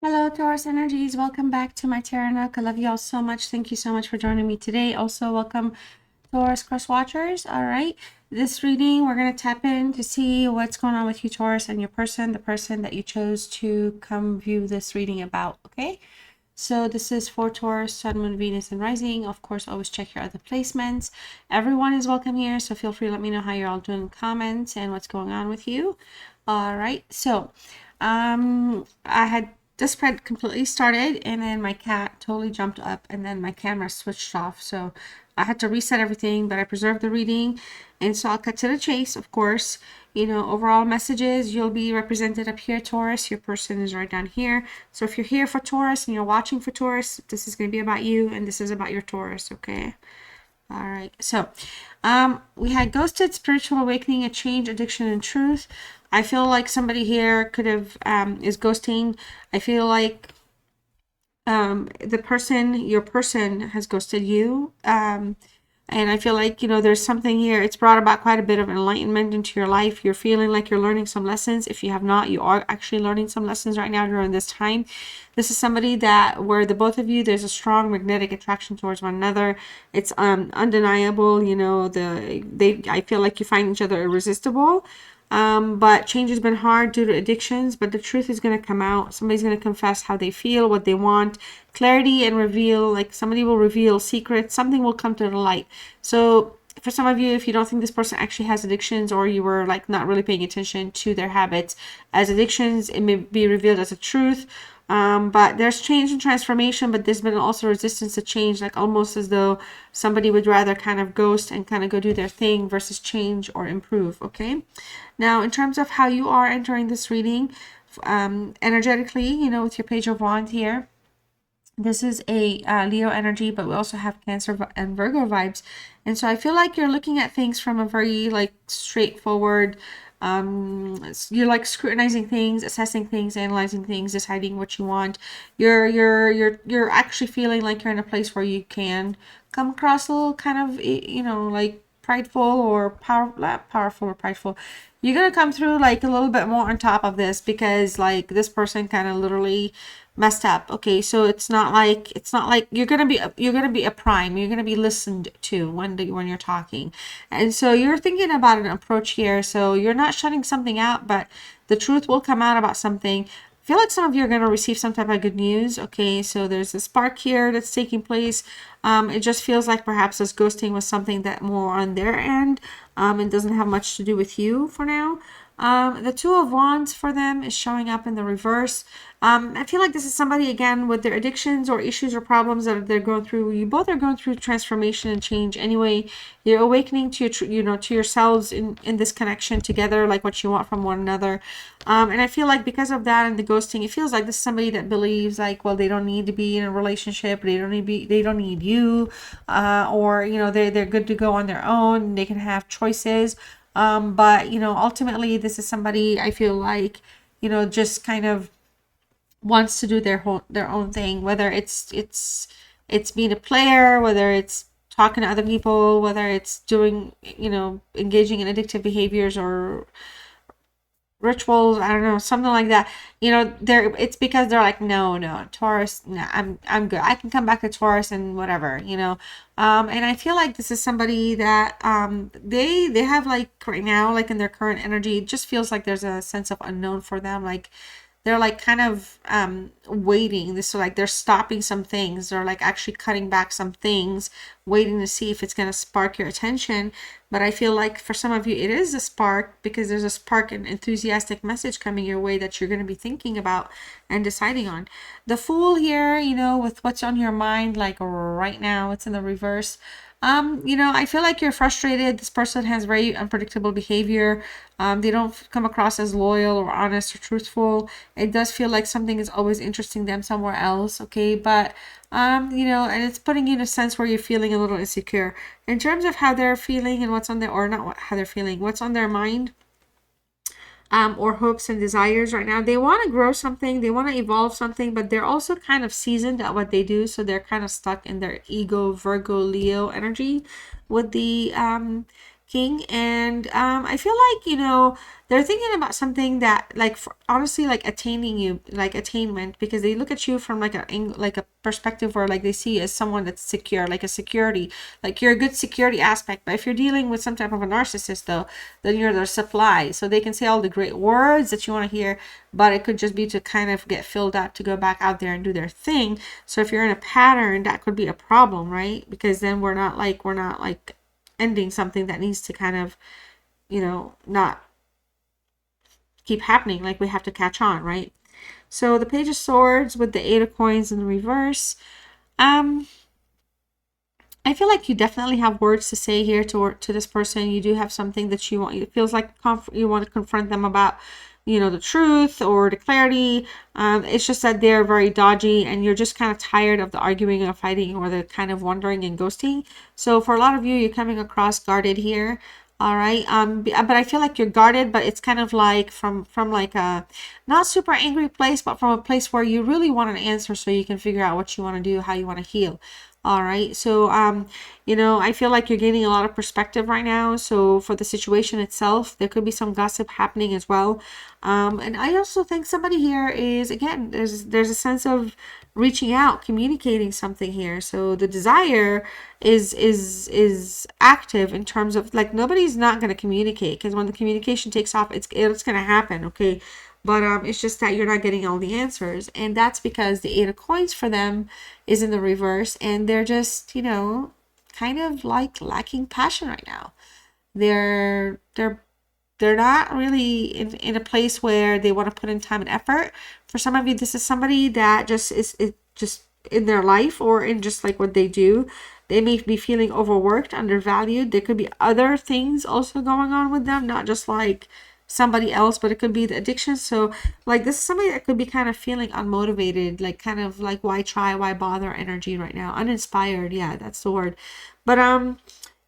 Hello, Taurus energies. Welcome back to my tarot nook. I love you all so much. Thank you so much for joining me today. Also, welcome Taurus cross watchers. All right, this reading we're going to tap in to see what's going on with you, Taurus, and your person, the person that you chose to come view this reading about. Okay, so this is for Taurus, Sun, Moon, Venus, and Rising. Of course, always check your other placements. Everyone is welcome here, so feel free to let me know how you're all doing in comments and what's going on with you. All right, so I had the spread completely started and then my cat totally jumped up and then my camera switched off, so I had to reset everything, but I preserved the reading. And so I'll cut to the chase. Of course, you know, overall messages, you'll be represented up here, Taurus. Your person is right down here. So if you're here for Taurus and you're watching for Taurus, this is going to be about you and this is about your Taurus. Okay, all right, so we had ghosted, spiritual awakening, a change, addiction, and truth. I feel like somebody here could have is ghosting. I feel like your person has ghosted you. And I feel like, you know, there's something here. It's brought about quite a bit of enlightenment into your life. You're feeling like you're learning some lessons. If you have not, you are actually learning some lessons right now during this time. This is somebody that where the both of you, there's a strong magnetic attraction towards one another. It's undeniable, you know, I feel like you find each other irresistible. But change has been hard due to addictions, but the truth is going to come out. Somebody's going to confess how they feel, what they want, clarity, and reveal. Like somebody will reveal secrets, something will come to the light. So for some of you, if you don't think this person actually has addictions, or you were like not really paying attention to their habits as addictions, it may be revealed as a truth. But there's change and transformation, but there's been also resistance to change, like almost as though somebody would rather kind of ghost and kind of go do their thing versus change or improve. Okay, now in terms of how you are entering this reading, energetically, you know, with your Page of Wands here, this is a Leo energy, but we also have Cancer and Virgo vibes. And so I feel like you're looking at things from a very like straightforward, you're like scrutinizing things, assessing things, analyzing things, deciding what you want. You're actually feeling like you're in a place where you can come across a little kind of, you know, like prideful or not powerful or prideful. You're gonna come through like a little bit more on top of this because like this person kind of literally messed up. Okay, so it's not like you're gonna be a prime. You're gonna be listened to when you're talking, and so you're thinking about an approach here. So you're not shutting something out, but the truth will come out about something. I feel like some of you are going to receive some type of good news. Okay, so there's a spark here that's taking place. It just feels like perhaps this ghosting was something that more on their end. It doesn't have much to do with you for now. The Two of Wands for them is showing up in the reverse. I feel like this is somebody again with their addictions or issues or problems that they're going through. You both are going through transformation and change anyway. You're awakening to to yourselves in this connection together, like what you want from one another. And I feel like because of that and the ghosting, it feels like this is somebody that believes like, well, they don't need to be in a relationship. They don't need you, or you know, they're good to go on their own. They can have choices. But you know, ultimately, this is somebody I feel like, you know, just kind of wants to do their own thing, whether it's being a player, whether it's talking to other people, whether it's doing, you know, engaging in addictive behaviors or rituals, I don't know, something like that. You know, it's because they're like, no, Taurus, no, I'm good. I can come back to Taurus and whatever, you know. And I feel like this is somebody that they have like right now, like in their current energy, it just feels like there's a sense of unknown for them. Like they're like kind of waiting. This, so like they're stopping some things. They're like actually cutting back some things, waiting to see if it's going to spark your attention. But I feel like for some of you, it is a spark because there's a spark and enthusiastic message coming your way that you're going to be thinking about and deciding on. The Fool here, you know, with what's on your mind, like right now, it's in the reverse. You know, I feel like you're frustrated. This person has very unpredictable behavior. They don't come across as loyal or honest or truthful. It does feel like something is always interesting them somewhere else. Okay, but you know, and it's putting you in a sense where you're feeling a little insecure in terms of how they're feeling and what's on their, or not how they're feeling, what's on their mind. Or hopes and desires right now. They want to grow something, they want to evolve something, but they're also kind of seasoned at what they do, so they're kind of stuck in their ego, Virgo, Leo energy with the King, and I feel like, you know, they're thinking about something that, like, honestly, like attaining you, like attainment, because they look at you from like like a perspective where like they see you as someone that's secure, like a security, like you're a good security aspect. But if you're dealing with some type of a narcissist, though, then you're their supply. So they can say all the great words that you want to hear, but it could just be to kind of get filled out to go back out there and do their thing. So if you're in a pattern, that could be a problem, right? Because then we're not like ending something that needs to kind of, you know, not keep happening. Like we have to catch on, right? So the Page of Swords with the Eight of Coins in the reverse. Um, I feel like you definitely have words to say here to this person. You do have something that you want. It feels like you want to confront them about, you know, the truth or the clarity. It's just that they're very dodgy, and you're just kind of tired of the arguing or fighting or the kind of wandering and ghosting. So for a lot of you, you're coming across guarded here. All right. But I feel like you're guarded, but it's kind of like from like a not super angry place, but from a place where you really want an answer so you can figure out what you want to do, how you want to heal. All right. So, you know, I feel like you're gaining a lot of perspective right now. So for the situation itself, there could be some gossip happening as well. And I also think somebody here is, again, there's a sense of reaching out, communicating something here. So the desire is active in terms of like nobody's not going to communicate, because when the communication takes off, it's going to happen. Okay. But it's just that you're not getting all the answers. And that's because the Eight of Coins for them is in the reverse. And they're just, you know, kind of like lacking passion right now. They're not really in a place where they want to put in time and effort. For some of you, this is somebody that just is just in their life or in just like what they do. They may be feeling overworked, undervalued. There could be other things also going on with them, not just like somebody else, but it could be the addiction. So like this is somebody that could be kind of feeling unmotivated, like kind of like why try, why bother energy right now, uninspired. Yeah, that's the word. But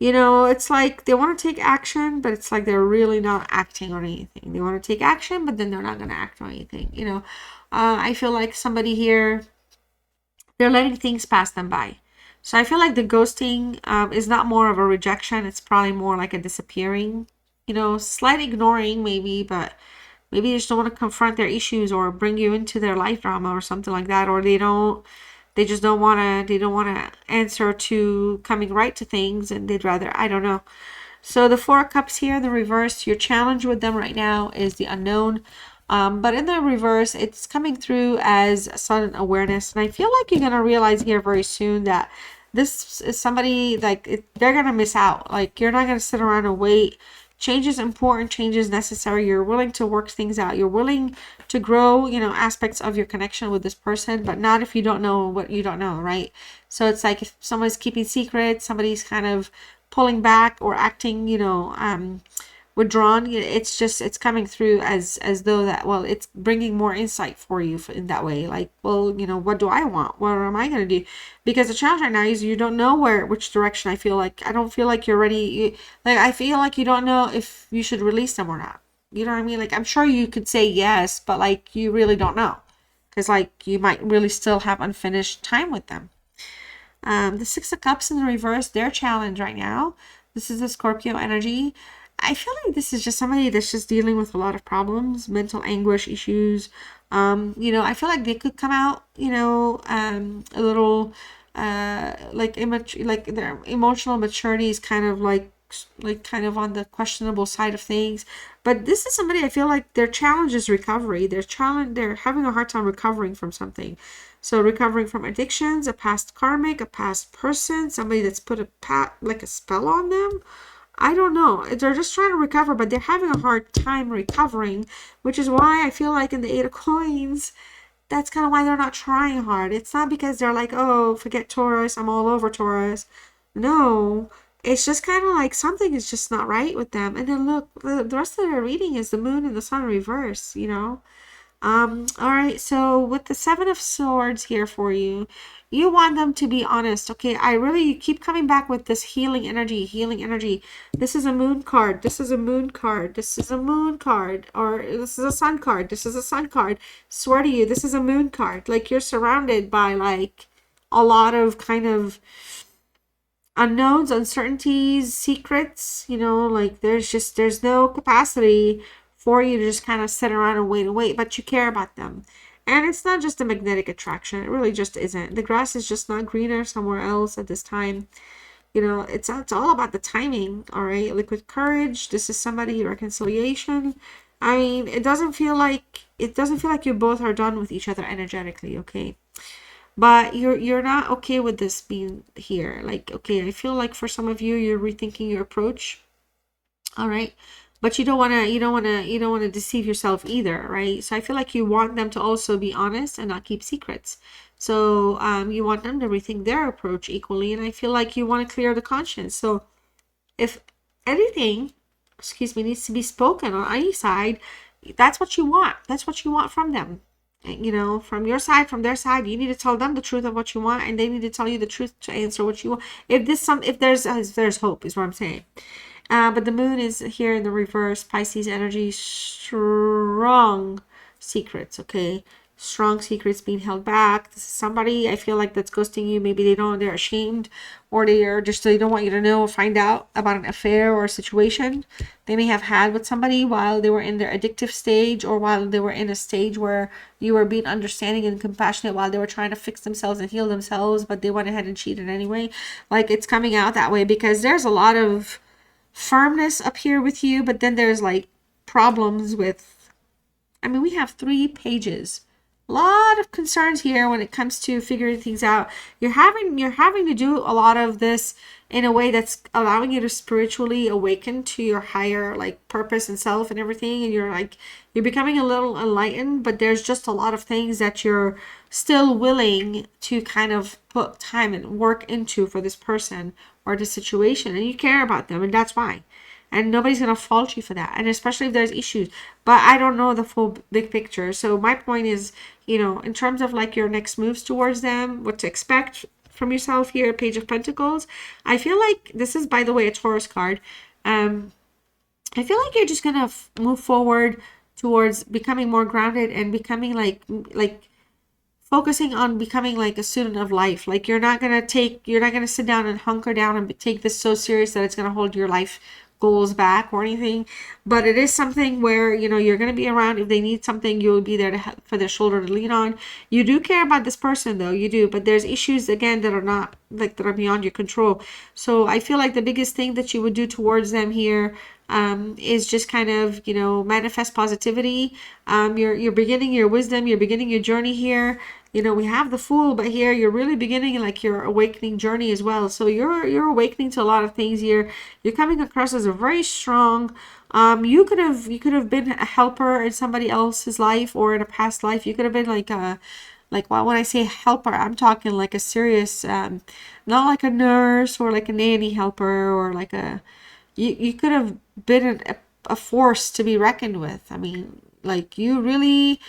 you know, it's like they want to take action, but it's like they're really not acting on anything. They want to take action, but then they're not going to act on anything. You know, I feel like somebody here, they're letting things pass them by. So I feel like the ghosting is not more of a rejection. It's probably more like a disappearing, you know, slight ignoring maybe, but maybe they just don't want to confront their issues or bring you into their life drama or something like that. Or they just they don't want to answer to coming right to things, and they'd rather, I don't know. So the Four of Cups here, the reverse, your challenge with them right now is the unknown. But in the reverse, it's coming through as sudden awareness. And I feel like you're going to realize here very soon that this is somebody, like, they're going to miss out. Like, you're not going to sit around and wait. Change is important. Change is necessary. You're willing to work things out. You're willing to grow, you know, aspects of your connection with this person, but not if you don't know what you don't know, right? So it's like if someone's keeping secrets, somebody's kind of pulling back or acting, you know, withdrawn. It's just, it's coming through as though that, well, it's bringing more insight for you in that way. Like, well, you know, what do I want? What am I going to do? Because the challenge right now is you don't know which direction. I don't feel like you're ready. Like, I feel like you don't know if you should release them or not. You know what I mean? Like, I'm sure you could say yes, but like, you really don't know. Because like, you might really still have unfinished time with them. The Six of Cups in the reverse, their challenge right now. This is the Scorpio energy. I feel like this is just somebody that's just dealing with a lot of problems, mental anguish issues. You know, I feel like they could come out, you know, a little like immature, like their emotional maturity is kind of like kind of on the questionable side of things. But this is somebody I feel like their challenge is recovery. They're having a hard time recovering from something. So recovering from addictions, a past karmic, a past person, somebody that's put like a spell on them. I don't know. They're just trying to recover, but they're having a hard time recovering, which is why I feel like in the Eight of Coins, that's kind of why they're not trying hard. It's not because they're like, oh, forget Taurus, I'm all over Taurus. No, it's just kind of like something is just not right with them. And then look, the rest of their reading is the moon and the sun reverse, you know? All right, so with the Seven of Swords here for you, you want them to be honest. Okay, you keep coming back with this healing energy, healing energy. This is a moon card. This is a moon card. This is a moon card. Or this is a sun card. This is a sun card. Swear to you, this is a moon card. Like you're surrounded by like a lot of kind of unknowns, uncertainties, secrets, you know, like there's no capacity for you to just kind of sit around and wait, but you care about them. And it's not just a magnetic attraction. It really just isn't. The grass is just not greener somewhere else at this time. You know, it's all about the timing, all right? Like with courage, this is somebody, reconciliation. I mean, it doesn't feel like you both are done with each other energetically, okay? But you're not okay with this being here. Like, okay, I feel like for some of you, you're rethinking your approach, all right? But you don't want to deceive yourself either, right? So I feel like you want them to also be honest and not keep secrets. So you want them to rethink their approach equally, and I feel like you want to clear the conscience. So if anything, excuse me, needs to be spoken on any side, that's what you want. That's what you want from them. You know, from your side, from their side, you need to tell them the truth of what you want, and they need to tell you the truth to answer what you want. If there's hope, is what I'm saying. But the moon is here in the reverse. Pisces energy, strong secrets, okay? Strong secrets being held back. This is somebody I feel like that's ghosting you. Maybe they're ashamed, or they don't want you to know or find out about an affair or a situation they may have had with somebody while they were in their addictive stage, or while they were in a stage where you were being understanding and compassionate while they were trying to fix themselves and heal themselves, but they went ahead and cheated anyway. Like, it's coming out that way because there's a lot of firmness up here with you, but then there's like problems with, I mean, we have 3 pages. A lot of concerns here when it comes to figuring things out. You're having to do a lot of this in a way that's allowing you to spiritually awaken to your higher like purpose and self and everything, and you're becoming a little enlightened, but there's just a lot of things that you're still willing to kind of put time and work into for this person or the situation, and you care about them, and that's why. And nobody's going to fault you for that, and especially if there's issues. But I don't know the full big picture. So my point is, you know, in terms of like your next moves towards them, what to expect from yourself here, Page of Pentacles, I feel like this is, by the way, a Taurus card. I feel like you're just gonna move forward towards becoming more grounded and becoming like focusing on becoming like a student of life. Like, you're not gonna sit down and hunker down and take this so serious that it's gonna hold your life goals back or anything. But it is something where, you know, you're gonna be around. If they need something, you'll be there to help, for their shoulder to lean on. You do care about this person though, you do, but there's issues again that are not like that are beyond your control. So I feel like the biggest thing that you would do towards them here is just kind of, you know, manifest positivity. You're beginning your wisdom, you're beginning your journey here. You know, we have the Fool, but here you're really beginning like your awakening journey as well. So you're awakening to a lot of things here. You're coming across as a very strong. You could have been a helper in somebody else's life, or in a past life. You could have been like a, like, well, when I say helper, I'm talking like a serious, not like a nurse or like a nanny helper, or like a, you could have been a force to be reckoned with. I mean, like, you really,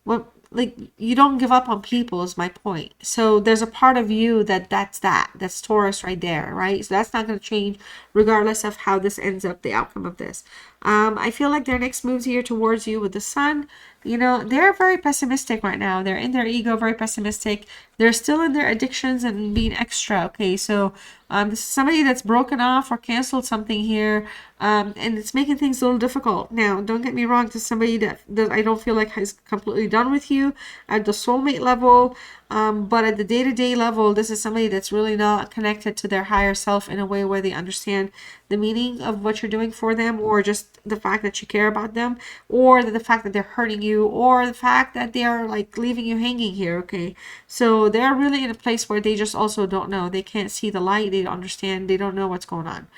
what, like, you don't give up on people is my point. So there's a part of you that's Taurus right there, right? So that's not going to change regardless of how this ends up, the outcome of this. I feel like their next moves here towards you with the Sun, you know, they're very pessimistic right now. They're in their ego, very pessimistic. They're still in their addictions and being extra. Okay, so this is somebody that's broken off or canceled something here, and it's making things a little difficult. Now, don't get me wrong, this is somebody that I don't feel like has completely done with you at the soulmate level, but at the day-to-day level, this is somebody that's really not connected to their higher self in a way where they understand the meaning of what you're doing for them, or just the fact that you care about them, or the fact that they're hurting you, or the fact that they are like leaving you hanging here. Okay, so they're really in a place where they just also don't know. They can't see the light. They don't understand. They don't know what's going on.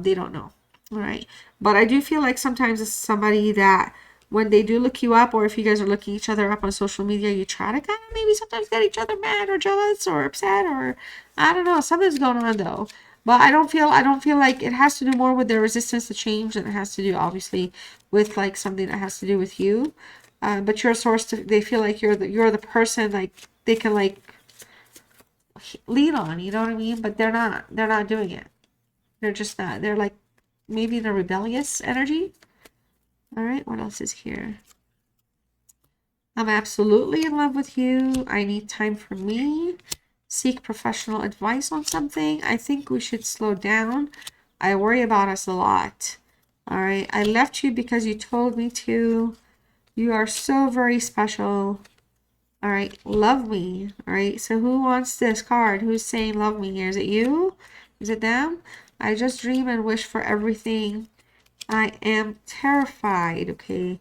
They don't know. All right, but I do feel like sometimes it's somebody that when they do look you up, or if you guys are looking each other up on social media, you try to kind of maybe sometimes get each other mad or jealous or upset, or I don't know, something's going on though. But I don't feel like it has to do more with their resistance to change than it has to do obviously with like something that has to do with you. But you're a source to, they feel like you're the person like they can like lean on, you know what I mean? But they're not doing it. They're just not. They're like maybe in a rebellious energy. All right, what else is here? I'm absolutely in love with you. I need time for me. seek professional advice on something. I think we should slow down. I worry about us a lot. All right. I left you because you told me to. You are so very special. All right. Love me. All right. So who wants this card? Who's saying love me here? Is it you? Is it them? I just dream and wish for everything. I am terrified. Okay.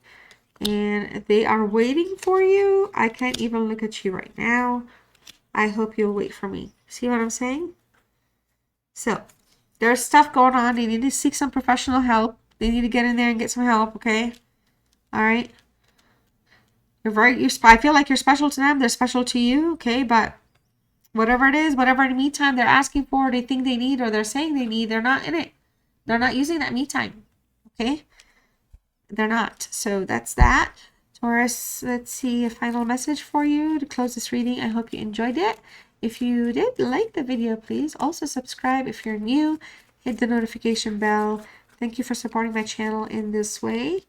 And they are waiting for you. I can't even look at you right now. I hope you'll wait for me. See what I'm saying? So, there's stuff going on. They need to seek some professional help. They need to get in there and get some help, okay? All right. I feel like you're special to them. They're special to you, okay? But whatever it is, whatever in the meantime they're asking for, they think they need, or they're saying they need, they're not in it. They're not using that me time, okay? They're not. So that's that. Taurus, let's see a final message for you to close this reading. I hope you enjoyed it. If you did, like the video, please. Also subscribe if you're new. Hit the notification bell. Thank you for supporting my channel in this way.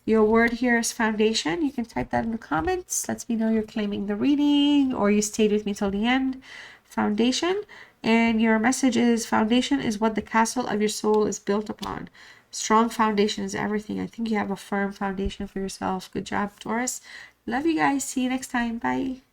Your word here is foundation. You can type that in the comments. Lets me know you're claiming the reading or you stayed with me till the end. Foundation. And your message is foundation is what the castle of your soul is built upon. Strong foundation is everything. I think you have a firm foundation for yourself. Good job, Taurus. Love you guys. See you next time. Bye.